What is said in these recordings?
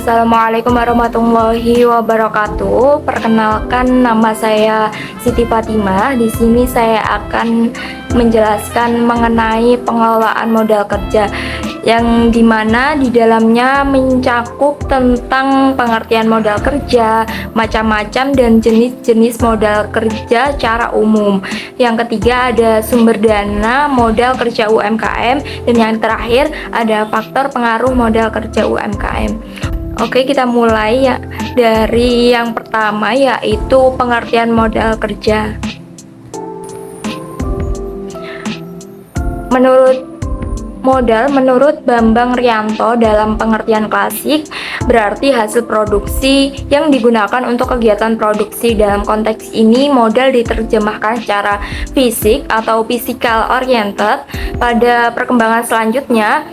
Assalamualaikum warahmatullahi wabarakatuh. Perkenalkan, nama saya Siti Fatimah. Di sini saya akan menjelaskan mengenai pengelolaan modal kerja, yang dimana di dalamnya mencakup tentang pengertian modal kerja, macam-macam dan jenis-jenis modal kerja secara umum. Yang ketiga ada sumber dana modal kerja UMKM, dan yang terakhir ada faktor pengaruh modal kerja UMKM. Oke, kita mulai ya dari yang pertama, yaitu pengertian modal kerja. Menurut Bambang Rianto, dalam pengertian klasik berarti hasil produksi yang digunakan untuk kegiatan produksi. Dalam konteks ini, modal diterjemahkan secara fisik atau physical oriented. Pada perkembangan selanjutnya,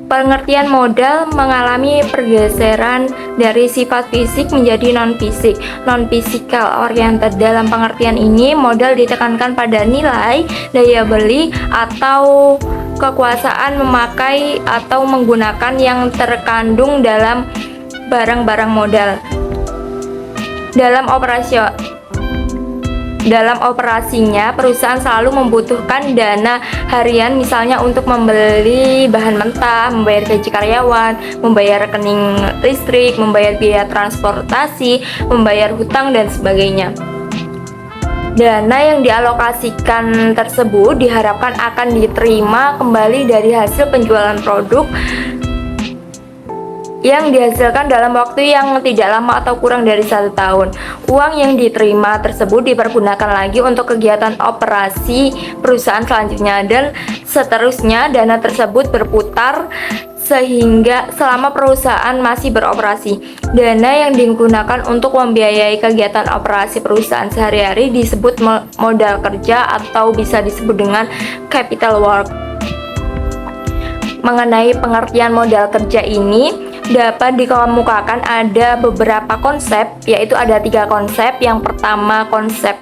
pengertian modal mengalami pergeseran dari sifat fisik menjadi non-fisik, non-physical oriented. Dalam pengertian ini, modal ditekankan pada nilai, daya beli, atau kekuasaan memakai atau menggunakan yang terkandung dalam barang-barang modal. Dalam operasinya, perusahaan selalu membutuhkan dana harian, misalnya untuk membeli bahan mentah, membayar gaji karyawan, membayar rekening listrik, membayar biaya transportasi, membayar hutang, dan sebagainya. Dana yang dialokasikan tersebut diharapkan akan diterima kembali dari hasil penjualan produk yang dihasilkan dalam waktu yang tidak lama atau kurang dari 1 tahun. Uang yang diterima tersebut dipergunakan lagi untuk kegiatan operasi perusahaan selanjutnya, dan seterusnya dana tersebut berputar sehingga selama perusahaan masih beroperasi. Dana yang digunakan untuk membiayai kegiatan operasi perusahaan sehari-hari disebut modal kerja atau bisa disebut dengan capital work. Mengenai pengertian modal kerja ini dapat dikemukakan ada beberapa konsep, yaitu ada 3 konsep. Yang pertama konsep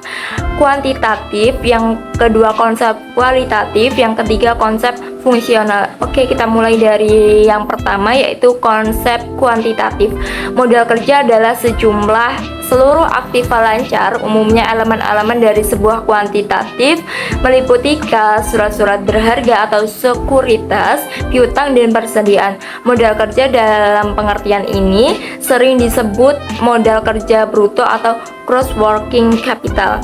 kuantitatif, yang kedua konsep kualitatif, yang ketiga konsep fungsional. Oke, kita mulai dari yang pertama, yaitu konsep kuantitatif. Modal kerja adalah seluruh aktiva lancar, umumnya elemen-elemen dari sebuah kuantitatif, meliputi kas, surat-surat berharga atau sekuritas, piutang, dan persediaan. Modal kerja dalam pengertian ini sering disebut modal kerja bruto atau gross working capital.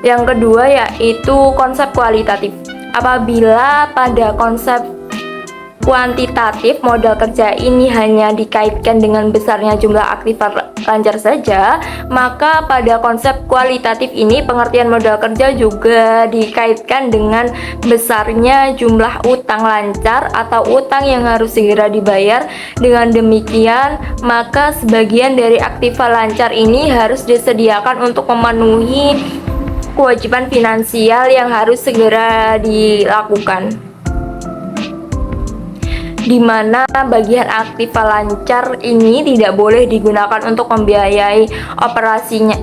Yang kedua yaitu konsep kualitatif. Apabila pada konsep kuantitatif modal kerja ini hanya dikaitkan dengan besarnya jumlah aktiva lancar saja, maka pada konsep kualitatif ini pengertian modal kerja juga dikaitkan dengan besarnya jumlah utang lancar atau utang yang harus segera dibayar. Dengan demikian, maka sebagian dari aktiva lancar ini harus disediakan untuk memenuhi kewajiban finansial yang harus segera dilakukan, di mana bagian aktiva lancar ini tidak boleh digunakan untuk membiayai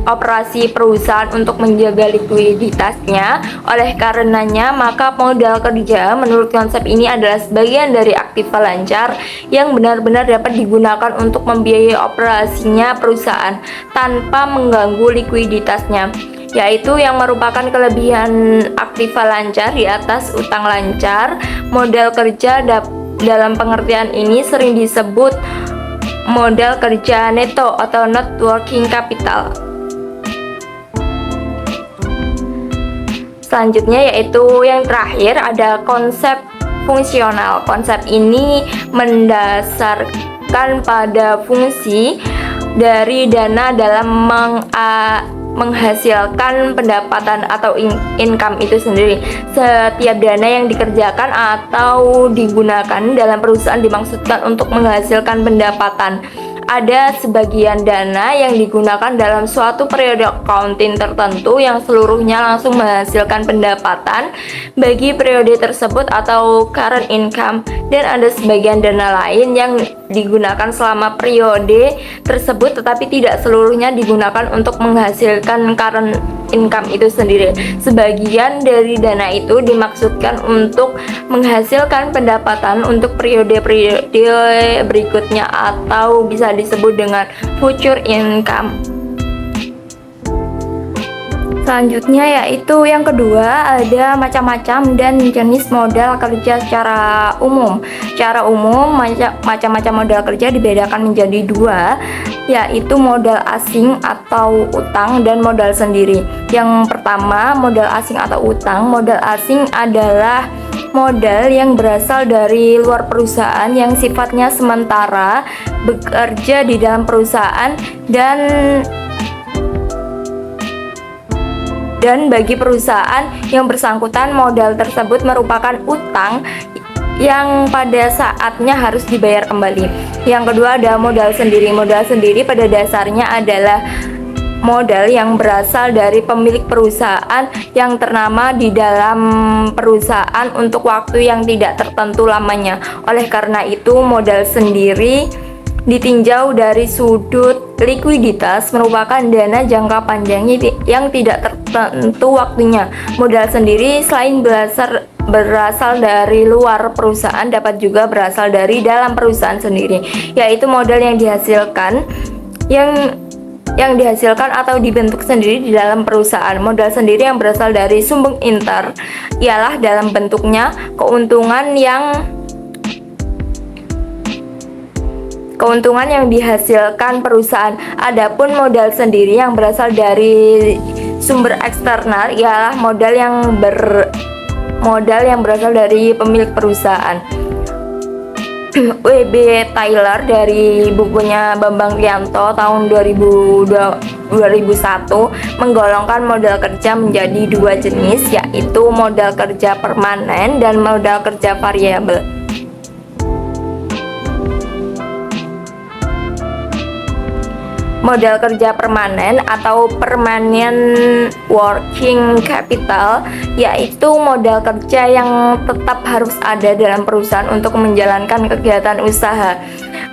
operasi perusahaan untuk menjaga likuiditasnya. Oleh karenanya, maka modal kerja menurut konsep ini adalah sebagian dari aktiva lancar yang benar-benar dapat digunakan untuk membiayai operasinya perusahaan tanpa mengganggu likuiditasnya, yaitu yang merupakan kelebihan aktiva lancar di atas utang lancar. Modal kerja dalam pengertian ini sering disebut modal kerja neto atau net working capital. Selanjutnya yaitu yang terakhir ada konsep fungsional. Konsep ini mendasarkan pada fungsi dari dana dalam menghasilkan pendapatan atau income itu sendiri. Setiap dana yang dikerjakan atau digunakan dalam perusahaan dimaksudkan untuk menghasilkan pendapatan. Ada sebagian dana yang digunakan dalam suatu periode accounting tertentu yang seluruhnya langsung menghasilkan pendapatan bagi periode tersebut atau current income, dan ada sebagian dana lain yang digunakan selama periode tersebut tetapi tidak seluruhnya digunakan untuk menghasilkan current income itu sendiri. Sebagian dari dana itu dimaksudkan untuk menghasilkan pendapatan untuk periode-periode berikutnya atau bisa disebut dengan future income. Selanjutnya yaitu yang kedua, ada macam-macam dan jenis modal kerja secara umum. Secara umum macam-macam modal kerja dibedakan menjadi dua, yaitu modal asing atau utang dan modal sendiri. Yang pertama, modal asing atau utang. Modal asing adalah modal yang berasal dari luar perusahaan yang sifatnya sementara, bekerja di dalam perusahaan dan bagi perusahaan yang bersangkutan modal tersebut merupakan utang yang pada saatnya harus dibayar kembali. Yang kedua ada modal sendiri. Modal sendiri pada dasarnya adalah modal yang berasal dari pemilik perusahaan yang ternama di dalam perusahaan untuk waktu yang tidak tertentu lamanya. Oleh karena itu, modal sendiri ditinjau dari sudut likuiditas merupakan dana jangka panjang yang tidak tertentu waktunya. Modal sendiri selain berasal dari luar perusahaan dapat juga berasal dari dalam perusahaan sendiri, yaitu modal yang dihasilkan atau dibentuk sendiri di dalam perusahaan. Modal sendiri yang berasal dari sumber inter ialah dalam bentuknya keuntungan yang dihasilkan perusahaan. Adapun modal sendiri yang berasal dari sumber eksternal ialah modal yang berasal dari pemilik perusahaan. W.B. Taylor dari bukunya Bambang Rianto tahun 2001 menggolongkan modal kerja menjadi dua jenis, yaitu modal kerja permanen dan modal kerja variabel. Modal kerja permanen atau permanent working capital yaitu modal kerja yang tetap harus ada dalam perusahaan untuk menjalankan kegiatan usaha.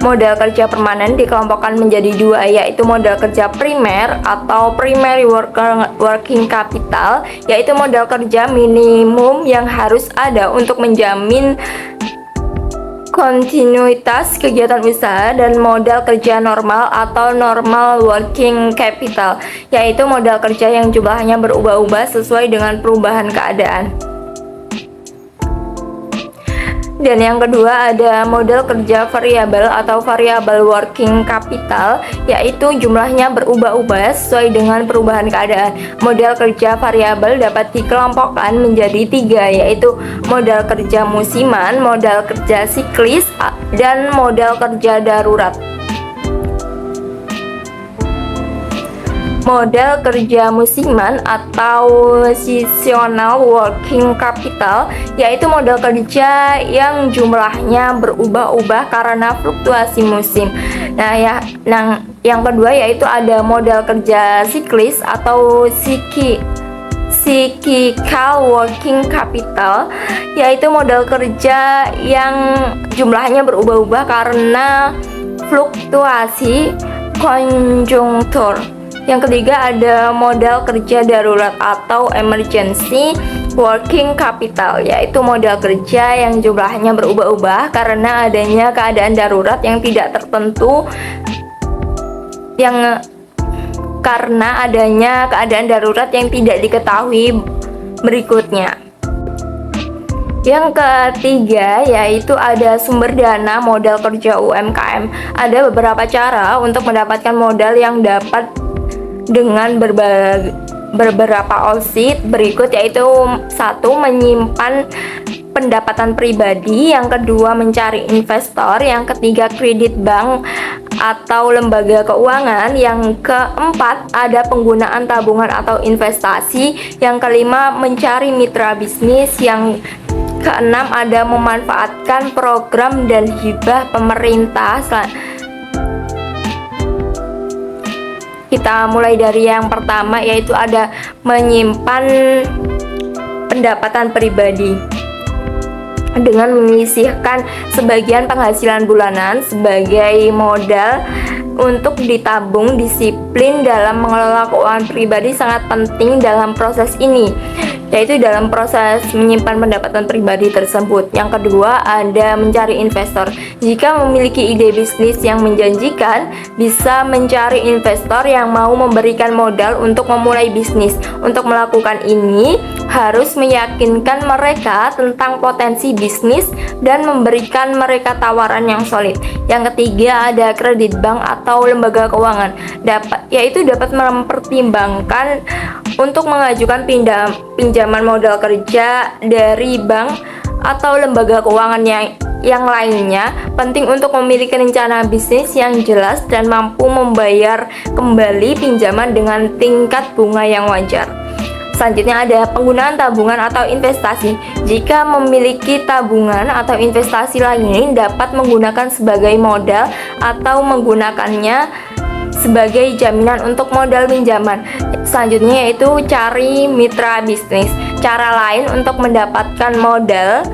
Modal kerja permanen dikelompokkan menjadi dua, yaitu modal kerja primer atau primary working capital, yaitu modal kerja minimum yang harus ada untuk menjamin kontinuitas kegiatan usaha, dan modal kerja normal atau normal working capital, yaitu modal kerja yang jumlahnya berubah-ubah sesuai dengan perubahan keadaan. Dan yang kedua ada modal kerja variabel atau variable working capital, yaitu jumlahnya berubah-ubah sesuai dengan perubahan keadaan. Modal kerja variabel dapat dikelompokkan menjadi tiga, yaitu modal kerja musiman, modal kerja siklis, dan modal kerja darurat. Modal kerja musiman atau seasonal working capital yaitu modal kerja yang jumlahnya berubah-ubah karena fluktuasi musim. Yang kedua yaitu ada modal kerja siklis atau cyclical working capital, yaitu modal kerja yang jumlahnya berubah-ubah karena fluktuasi konjunktur. Yang ketiga ada modal kerja darurat atau emergency working capital, yaitu modal kerja yang jumlahnya berubah-ubah karena adanya keadaan darurat yang tidak tertentu yang tidak diketahui berikutnya. Yang ketiga yaitu ada sumber dana modal kerja UMKM. Ada beberapa cara untuk mendapatkan modal yang dapat dengan beberapa opsi berikut, yaitu satu, menyimpan pendapatan pribadi, yang kedua mencari investor, yang ketiga kredit bank atau lembaga keuangan, yang keempat ada penggunaan tabungan atau investasi, yang kelima mencari mitra bisnis, yang keenam ada memanfaatkan program dan hibah pemerintah. Kita mulai dari yang pertama, yaitu ada menyimpan pendapatan pribadi dengan menyisihkan sebagian penghasilan bulanan sebagai modal untuk ditabung. Disiplin dalam mengelola keuangan pribadi sangat penting dalam proses ini, yaitu dalam proses menyimpan pendapatan pribadi tersebut. Yang kedua, ada mencari investor. Jika memiliki ide bisnis yang menjanjikan, bisa mencari investor yang mau memberikan modal untuk memulai bisnis. Untuk melakukan ini, harus meyakinkan mereka tentang potensi bisnis dan memberikan mereka tawaran yang solid. Yang ketiga, ada kredit bank atau lembaga keuangan, yaitu dapat mempertimbangkan untuk mengajukan pinjaman modal kerja dari bank atau lembaga keuangan yang lainnya. Penting untuk memiliki rencana bisnis yang jelas dan mampu membayar kembali pinjaman dengan tingkat bunga yang wajar. Selanjutnya ada penggunaan tabungan atau investasi. Jika memiliki tabungan atau investasi lain, dapat menggunakan sebagai modal atau menggunakannya sebagai jaminan untuk modal pinjaman. Selanjutnya yaitu cari mitra bisnis. Cara lain untuk mendapatkan modal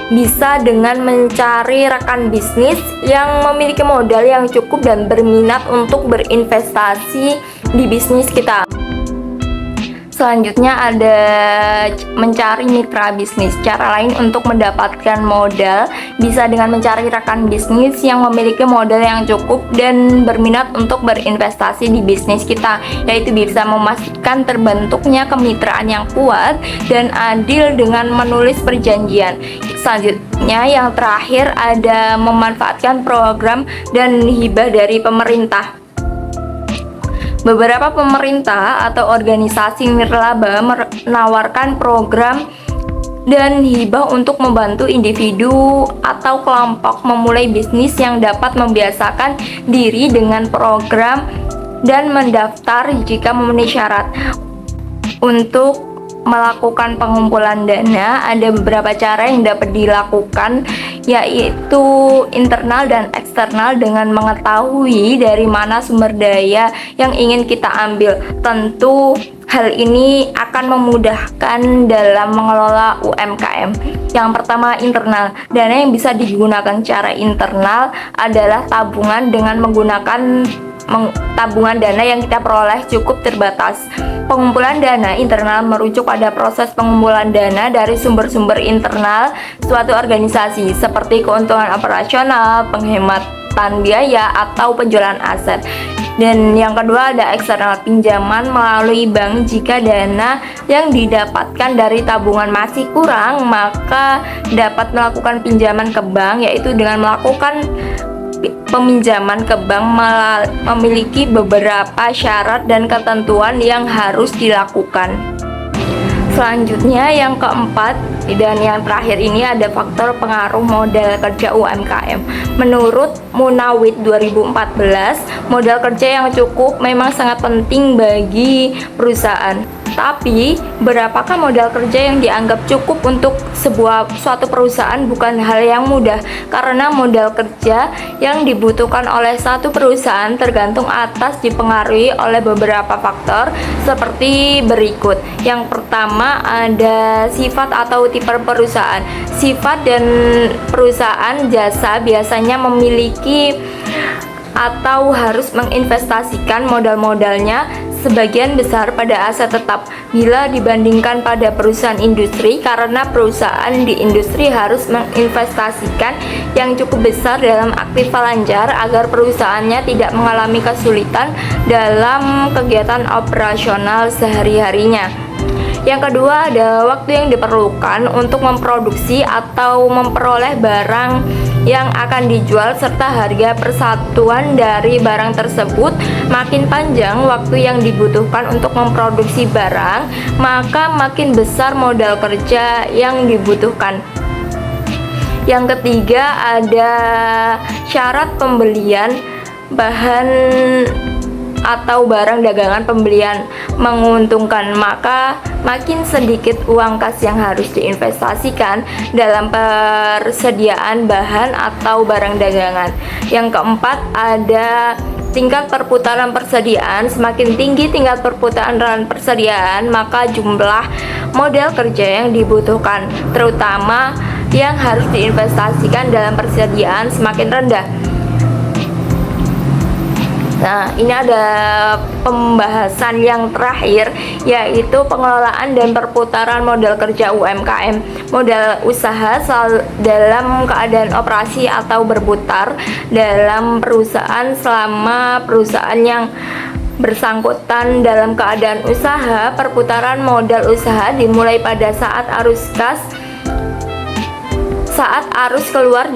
bisa dengan mencari rekan bisnis yang memiliki modal yang cukup dan berminat untuk berinvestasi di bisnis kita. Selanjutnya ada mencari mitra bisnis. Cara lain untuk mendapatkan modal bisa dengan mencari rekan bisnis yang memiliki modal yang cukup dan berminat untuk berinvestasi di bisnis kita, yaitu bisa memastikan terbentuknya kemitraan yang kuat dan adil dengan menulis perjanjian. Selanjutnya yang terakhir ada memanfaatkan program dan hibah dari pemerintah. Beberapa pemerintah atau organisasi nirlaba menawarkan program dan hibah untuk membantu individu atau kelompok memulai bisnis yang dapat membiasakan diri dengan program dan mendaftar jika memenuhi syarat. Untuk melakukan pengumpulan dana, ada beberapa cara yang dapat dilakukan, yaitu internal dan eksternal dengan mengetahui dari mana sumber daya yang ingin kita ambil. Tentu hal ini akan memudahkan dalam mengelola UMKM. Yang pertama, internal. Dana yang bisa digunakan secara internal adalah tabungan dengan menggunakan tabungan dana yang kita peroleh cukup terbatas. Pengumpulan dana internal merujuk pada proses pengumpulan dana dari sumber-sumber internal suatu organisasi seperti keuntungan operasional, penghematan biaya, atau penjualan aset. Dan yang kedua ada eksternal, pinjaman melalui bank. Jika dana yang didapatkan dari tabungan masih kurang, maka dapat melakukan pinjaman ke bank, yaitu dengan melakukan peminjaman ke bank memiliki beberapa syarat dan ketentuan yang harus dilakukan. Selanjutnya yang keempat dan yang terakhir ini ada faktor pengaruh modal kerja UMKM. Menurut Munawid 2014, modal kerja yang cukup memang sangat penting bagi perusahaan. Tapi, berapakah modal kerja yang dianggap cukup untuk suatu perusahaan bukan hal yang mudah, karena modal kerja yang dibutuhkan oleh satu perusahaan tergantung atas dipengaruhi oleh beberapa faktor seperti berikut. Yang pertama ada sifat atau tipe perusahaan. Sifat dan perusahaan jasa biasanya memiliki atau harus menginvestasikan modal-modalnya sebagian besar pada aset tetap bila dibandingkan pada perusahaan industri, karena perusahaan di industri harus menginvestasikan yang cukup besar dalam aktiva lancar agar perusahaannya tidak mengalami kesulitan dalam kegiatan operasional sehari-harinya. Yang kedua ada waktu yang diperlukan untuk memproduksi atau memperoleh barang yang akan dijual serta harga persatuan dari barang tersebut. Makin panjang waktu yang dibutuhkan untuk memproduksi barang, maka makin besar modal kerja yang dibutuhkan. Yang ketiga ada syarat pembelian bahan atau barang dagangan. Pembelian menguntungkan, maka makin sedikit uang kas yang harus diinvestasikan dalam persediaan bahan atau barang dagangan. Yang keempat ada tingkat perputaran persediaan. Semakin tinggi tingkat perputaran persediaan, maka jumlah modal kerja yang dibutuhkan, terutama yang harus diinvestasikan dalam persediaan, semakin rendah. Nah, ini ada pembahasan yang terakhir, yaitu pengelolaan dan perputaran modal kerja UMKM. Modal usaha dalam keadaan operasi atau berputar dalam perusahaan selama perusahaan yang bersangkutan dalam keadaan usaha. Perputaran modal usaha dimulai pada saat arus keluar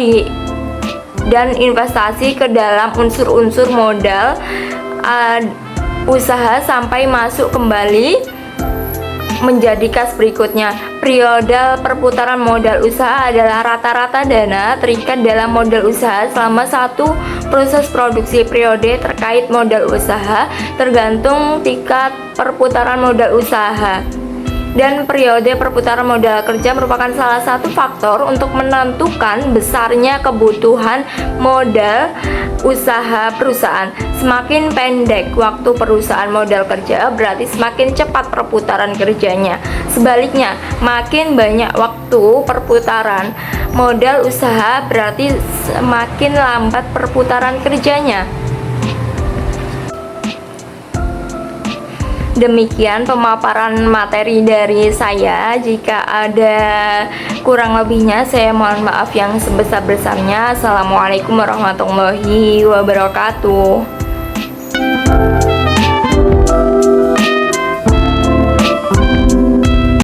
dan investasi ke dalam unsur-unsur modal usaha sampai masuk kembali menjadi kas berikutnya. Periode perputaran modal usaha adalah rata-rata dana terikat dalam modal usaha selama satu proses produksi. Periode terkait modal usaha tergantung tingkat perputaran modal usaha. Dan periode perputaran modal kerja merupakan salah satu faktor untuk menentukan besarnya kebutuhan modal usaha perusahaan. Semakin pendek waktu perusahaan modal kerja, berarti semakin cepat perputaran kerjanya. Sebaliknya, makin banyak waktu perputaran modal usaha, berarti semakin lambat perputaran kerjanya. Demikian pemaparan materi dari saya. Jika ada kurang lebihnya, saya mohon maaf yang sebesar-besarnya. Assalamualaikum warahmatullahi wabarakatuh.